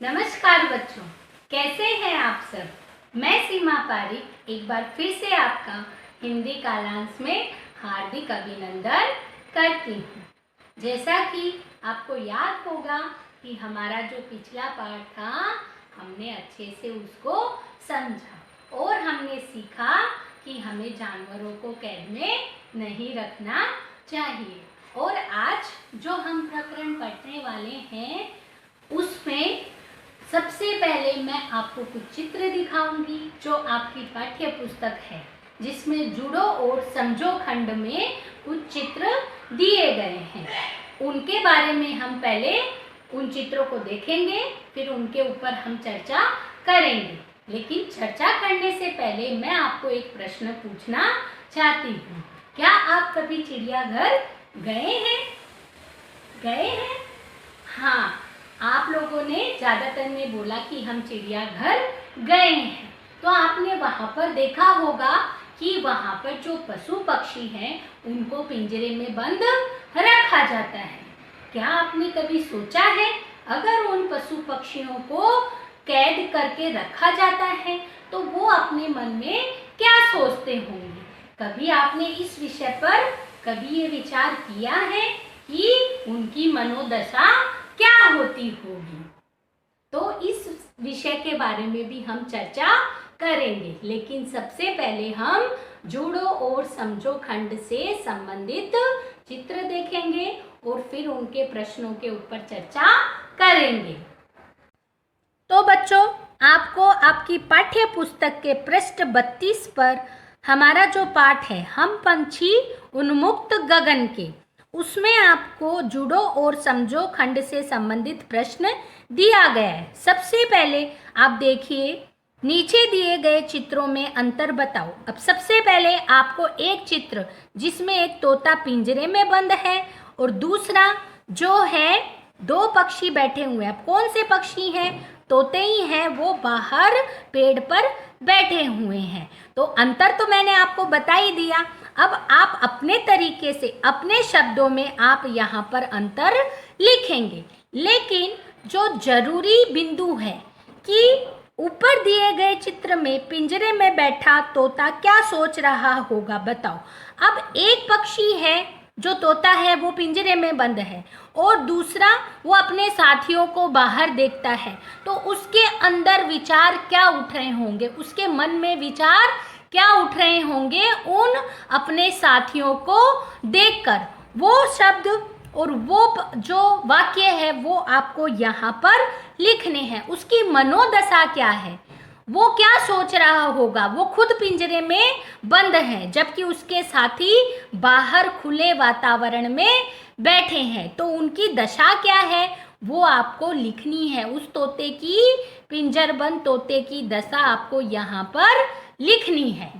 नमस्कार बच्चों, कैसे हैं आप सब। मैं सीमा पारिक एक बार फिर से आपका हिंदी कालांश में हार्दिक अभिनंदन करती हूँ। जैसा कि आपको याद होगा कि हमारा जो पिछला पाठ था हमने अच्छे से उसको समझा और हमने सीखा कि हमें जानवरों को कैद में नहीं रखना चाहिए। और आज जो हम प्रकरण पढ़ने वाले हैं उसमें सबसे पहले मैं आपको कुछ चित्र दिखाऊंगी जो आपकी पाठ्य पुस्तक है, जिसमें जुड़ो और समझो खंड में कुछ चित्र दिए गए हैं। उनके बारे में हम पहले उन चित्रों को देखेंगे, फिर उनके ऊपर हम चर्चा करेंगे। लेकिन चर्चा करने से पहले मैं आपको एक प्रश्न पूछना चाहती हूँ। क्या आप कभी चिड़ियाघर गए हैं? गए हैं? हाँ, आप लोगों ने ज़्यादातर ने बोला कि हम चिड़ियाघर गए हैं। तो आपने वहाँ पर देखा होगा कि वहाँ पर जो पशु पक्षी हैं उनको पिंजरे में बंद रखा जाता है। क्या आपने कभी सोचा है अगर उन पशु पक्षियों को कैद करके रखा जाता है तो वो अपने मन में क्या सोचते होंगे? कभी आपने इस विषय पर कभी ये विचार किया है कि उनकी मनोदशा क्या होती होगी? तो इस विषय के बारे में भी हम चर्चा करेंगे। लेकिन सबसे पहले हम जुड़ो और समझो खंड से संबंधित चित्र देखेंगे और फिर उनके प्रश्नों के ऊपर चर्चा करेंगे। तो बच्चों, आपको आपकी पाठ्य पुस्तक के पृष्ठ 32 पर हमारा जो पाठ है हम पंछी उन्मुक्त गगन के, उसमें आपको जुड़ो और समझो खंड से संबंधित प्रश्न दिया गया है। सबसे पहले आप देखिए, नीचे दिए गए चित्रों में अंतर बताओ। अब सबसे पहले आपको एक चित्र जिसमें एक तोता पिंजरे में बंद है और दूसरा जो है दो पक्षी बैठे हुए हैं। कौन से पक्षी हैं? तोते ही हैं, वो बाहर पेड़ पर बैठे हुए हैं। तो अंतर तो मैंने आपको बता ही दिया। अब आप अपने तरीके से अपने शब्दों में आप यहाँ पर अंतर लिखेंगे। लेकिन जो जरूरी बिंदु है कि ऊपर दिए गए चित्र में पिंजरे में बैठा तोता क्या सोच रहा होगा, बताओ। अब एक पक्षी है जो तोता है वो पिंजरे में बंद है और दूसरा वो अपने साथियों को बाहर देखता है, तो उसके अंदर विचार क्या उठ रहे होंगे? उसके मन में विचार क्या उठ रहे होंगे उन अपने साथियों को देखकर? वो शब्द और वो जो वाक्य है वो आपको यहाँ पर लिखने हैं। उसकी मनोदशा क्या है, वो क्या सोच रहा होगा? वो खुद पिंजरे में बंद है जबकि उसके साथी बाहर खुले वातावरण में बैठे हैं। तो उनकी दशा क्या है वो आपको लिखनी है। उस तोते की, पिंजरबंद तोते की दशा आपको यहाँ पर लिखनी है।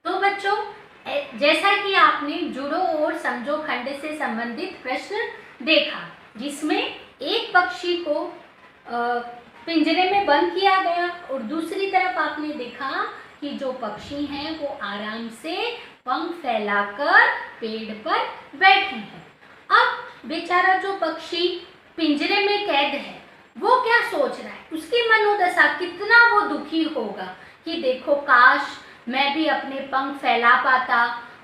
तो बच्चों, जैसा कि आपने जुड़ो और समझो खंड से संबंधित प्रश्न देखा, जिसमें एक पक्षी को पिंजरे में बंद किया गया और दूसरी तरफ आपने देखा कि जो पक्षी हैं वो आराम से पंख फैलाकर पेड़ पर बैठे हैं। अब बेचारा जो पक्षी पिंजरे में कैद है वो क्या सोच रहा है? उसकी मनोदशा कितना वो दुखी होगा कि देखो काश मैं भी अपने पंख फैला पाता।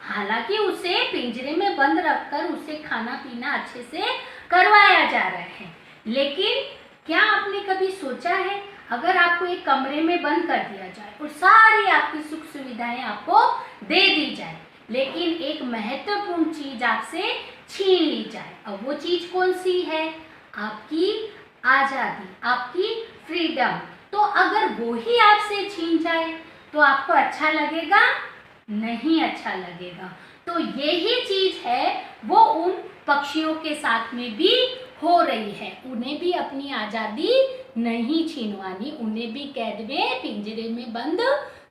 हालांकि उसे पिंजरे में बंद रखकर उसे खाना पीना अच्छे से करवाया जा रहा है, लेकिन क्या आपने कभी सोचा है अगर आपको एक कमरे में बंद कर दिया जाए और सारी आपकी सुख सुविधाएं आपको दे दी जाए, लेकिन एक महत्वपूर्ण चीज आपसे छीन ली जाए? अब वो चीज कौन सी है? आपकी आजादी, आपकी फ्रीडम। तो अगर वो ही आपसे छीन जाए तो आपको अच्छा लगेगा? नहीं अच्छा लगेगा। तो यही चीज है वो उन पक्षियों के साथ में भी हो रही है। उन्हें भी अपनी आजादी नहीं छीनवानी, उन्हें भी कैद में पिंजरे में बंद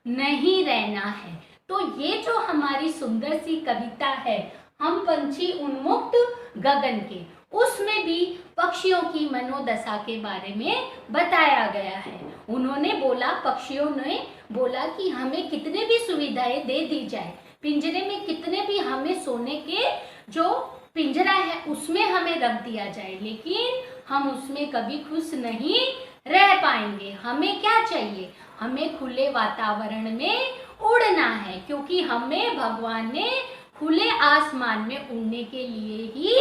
नहीं रहना है। तो ये जो हमारी सुंदर सी कविता है हम पंछी उन्मुक्त गगन के, उसमें भी पक्षियों की मनोदशा के बारे में बताया गया है। उन्होंने बोला, पक्षियों ने बोला कि हमें कितने भी सुविधाएं दे दी जाए, पिंजरे में कितने भी हमें सोने के जो पिंजरा है उसमें हमें रख दिया जाए, लेकिन हम उसमें कभी खुश नहीं रह पाएंगे। हमें क्या चाहिए? हमें खुले वातावरण में उड़ना है, क्योंकि हमें भगवान ने खुले आसमान में उड़ने के लिए ही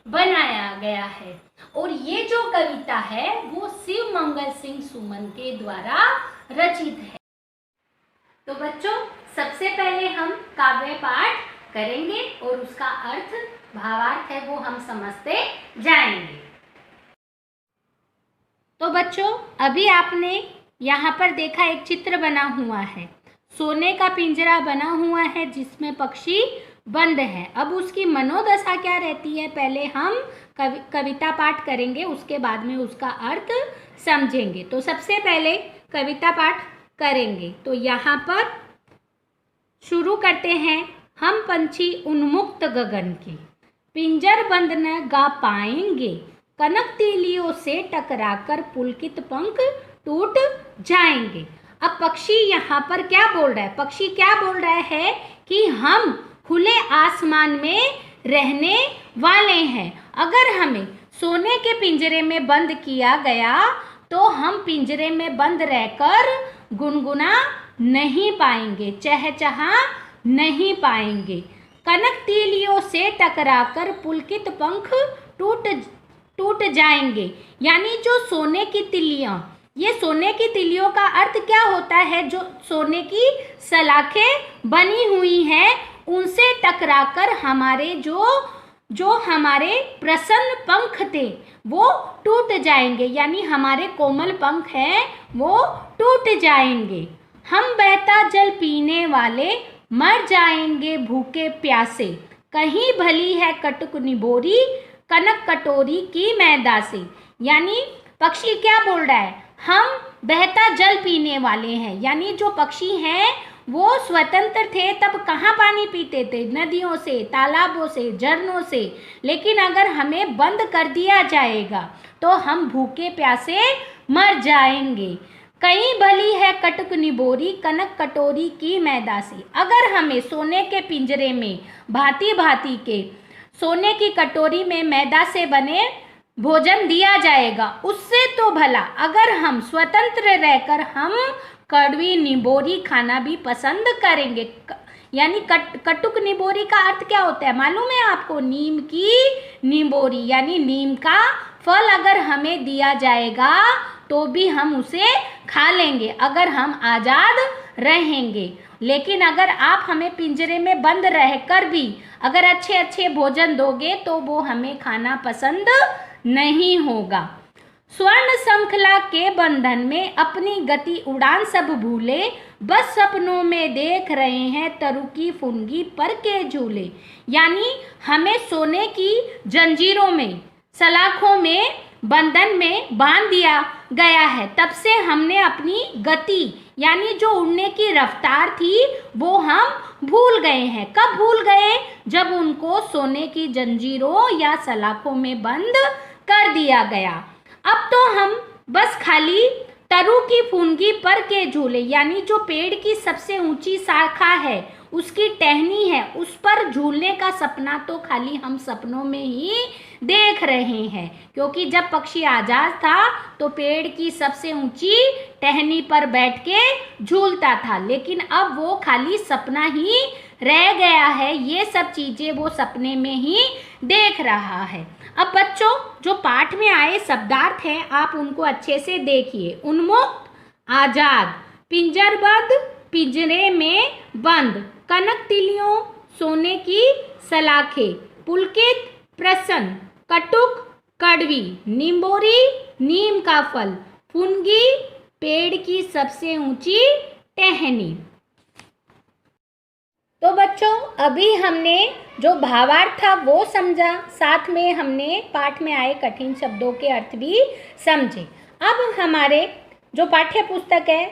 बनाया गया है। और ये जो कविता है वो शिव मंगल सिंह सुमन के द्वारा रचित है। तो बच्चों, सबसे पहले हम काव्य पाठ करेंगे और उसका अर्थ, भावार्थ है वो हम समझते जाएंगे। तो बच्चों, अभी आपने यहाँ पर देखा एक चित्र बना हुआ है। सोने का पिंजरा बना हुआ है जिसमें पक्षी बंद है। अब उसकी मनोदशा क्या रहती है, पहले हम कविता पाठ करेंगे, उसके बाद में उसका अर्थ समझेंगे। तो सबसे पहले कविता पाठ करेंगे। तो यहाँ पर शुरू करते हैं। हम पंछी उन्मुक्त गगन के, पिंजर बंद न गा पाएंगे, कनक तीलियों से टकराकर पुलकित पंख टूट जाएंगे। अब पक्षी यहाँ पर क्या बोल रहा है? पक्षी क्या बोल रहा है कि हम खुले आसमान में रहने वाले हैं। अगर हमें सोने के पिंजरे में बंद किया गया तो हम पिंजरे में बंद रहकर गुनगुना नहीं पाएंगे, चहचहा नहीं पाएंगे। कनक तीलियों से टकराकर पुलकित पंख टूट जाएंगे, यानी जो सोने की तिलियां, ये सोने की तिलियों का अर्थ क्या होता है? जो सोने की सलाखें बनी हुई हैं उनसे टकराकर हमारे जो हमारे प्रसन्न पंख थे वो टूट जाएंगे, यानी हमारे कोमल पंख हैं वो टूट जाएंगे। हम बहता जल पीने वाले मर जाएंगे भूखे प्यासे, कहीं भली है कटुक निबोरी कनक कटोरी की मैदा से। यानी पक्षी क्या बोल रहा है? हम बहता जल पीने वाले हैं, यानी जो पक्षी हैं वो स्वतंत्र थे तब कहाँ पानी पीते थे? नदियों से, तालाबों से, झरनों से। लेकिन अगर हमें बंद कर दिया जाएगा तो हम भूखे प्यासे मर जाएंगे। कहीं भली है कटुक निबोरी कनक कटोरी की मैदा से। अगर हमें सोने के पिंजरे में भांति भांति के सोने की कटोरी में मैदा से बने भोजन दिया जाएगा, उससे तो भला अगर हम स्वतंत्र रहकर हम कड़वी निबोरी खाना भी पसंद करेंगे। यानी कटुक निबोरी का अर्थ क्या होता है मालूम है आपको? नीम की निबोरी, यानी नीम का फल अगर हमें दिया जाएगा तो भी हम उसे खा लेंगे अगर हम आज़ाद रहेंगे। लेकिन अगर आप हमें पिंजरे में बंद रहकर भी अगर अच्छे अच्छे भोजन दोगे तो वो हमें खाना पसंद नहीं होगा। स्वर्ण श्रृंखला के बंधन में अपनी गति उड़ान सब भूले, बस सपनों में देख रहे हैं तरु की फुनगी पर के झूले। यानी हमें सोने की जंजीरों में, सलाखों में, बंधन में बांध दिया गया है। तब से हमने अपनी गति यानी जो उड़ने की रफ्तार थी वो हम भूल गए हैं। कब भूल गए? जब उनको सोने की जंजीरों या सलाखों में बंद कर दिया गया। अब तो हम बस खाली तरु की फुनगी पर के झूले, यानी जो पेड़ की सबसे ऊंची शाखा है उसकी टहनी है उस पर झूलने का सपना तो खाली हम सपनों में ही देख रहे हैं। क्योंकि जब पक्षी आजाद था तो पेड़ की सबसे ऊंची टहनी पर बैठ के झूलता था, लेकिन अब वो खाली सपना ही रह गया है। ये सब चीजें वो सपने में ही देख रहा है। अब बच्चों, जो पाठ में आए शब्दार्थ हैं आप उनको अच्छे से देखिए। उन्मुक्त, आजाद, पिंजरबद्ध, पिंजरे में बंद, कनक तिलियों, सोने की सलाखें, पुलकित, प्रसन्न, कटुक, कड़वी, निंबोरी, नीम का फल, फुनगी, पेड़ की सबसे ऊंची टहनी। तो बच्चों, अभी हमने जो भावार्थ था वो समझा, साथ में हमने पाठ में आए कठिन शब्दों के अर्थ भी समझे। अब हमारे जो पाठ्य पुस्तक है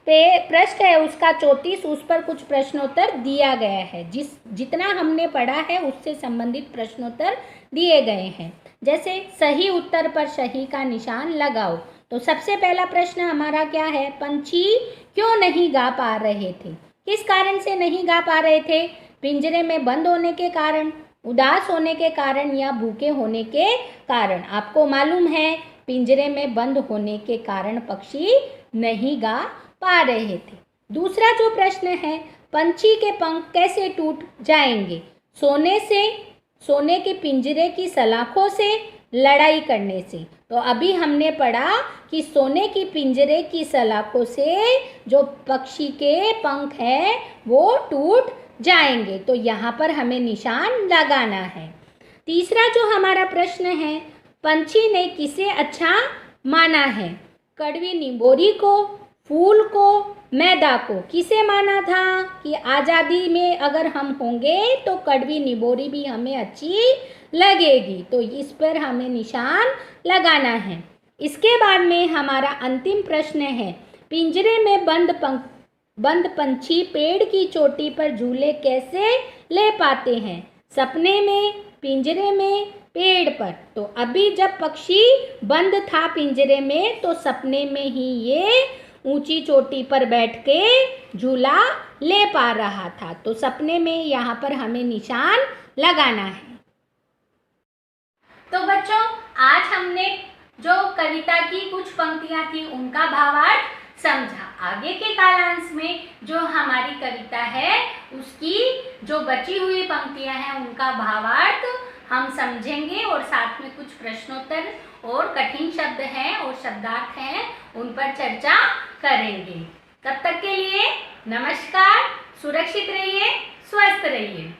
पे पृष्ठ है उसका 34, उस पर कुछ प्रश्नोत्तर दिया गया है। जितना हमने पढ़ा है उससे संबंधित प्रश्नोत्तर दिए गए हैं। जैसे सही उत्तर पर सही का निशान लगाओ। तो सबसे पहला प्रश्न हमारा क्या है? पंछी क्यों नहीं गा पा रहे थे? किस कारण से नहीं गा पा रहे थे? पिंजरे में बंद होने के कारण। उदास होने के कारण या भूखे होने के कारण। आपको मालूम है पिंजरे में बंद होने के कारण पक्षी नहीं गा पा रहे थे। दूसरा जो प्रश्न है, पंछी के पंख कैसे टूट जाएंगे? सोने के पिंजरे की सलाखों से, लड़ाई करने से। तो अभी हमने पढ़ा कि सोने की पिंजरे की सलाखों से जो पक्षी के पंख हैं वो टूट जाएंगे। तो यहाँ पर हमें निशान लगाना है। तीसरा जो हमारा प्रश्न है, पंछी ने किसे अच्छा माना है? कड़वी निबोरी को, फूल को, मैदा को। किसे माना था कि आज़ादी में अगर हम होंगे तो कड़वी निबोरी भी हमें अच्छी लगेगी। तो इस पर हमें निशान लगाना है। इसके बाद में हमारा अंतिम प्रश्न है, पिंजरे में बंद पंछी पेड़ की चोटी पर झूले कैसे ले पाते हैं? सपने में, पिंजरे में, पेड़ पर। तो अभी जब पक्षी बंद था पिंजरे में तो सपने में ही ये ऊंची चोटी पर बैठ के झूला ले पा रहा था। तो सपने में यहाँ पर हमें निशान लगाना है। तो बच्चों, आज हमने जो कविता की कुछ पंक्तियां थी उनका भावार्थ समझा। आगे के कालांश में जो हमारी कविता है उसकी जो बची हुई पंक्तियां हैं उनका भावार्थ हम समझेंगे और साथ में कुछ प्रश्नोत्तर और कठिन शब्द हैं और शब्दार्थ हैं उन पर चर्चा करेंगे। तब तक के लिए नमस्कार, सुरक्षित रहिए, स्वस्थ रहिए।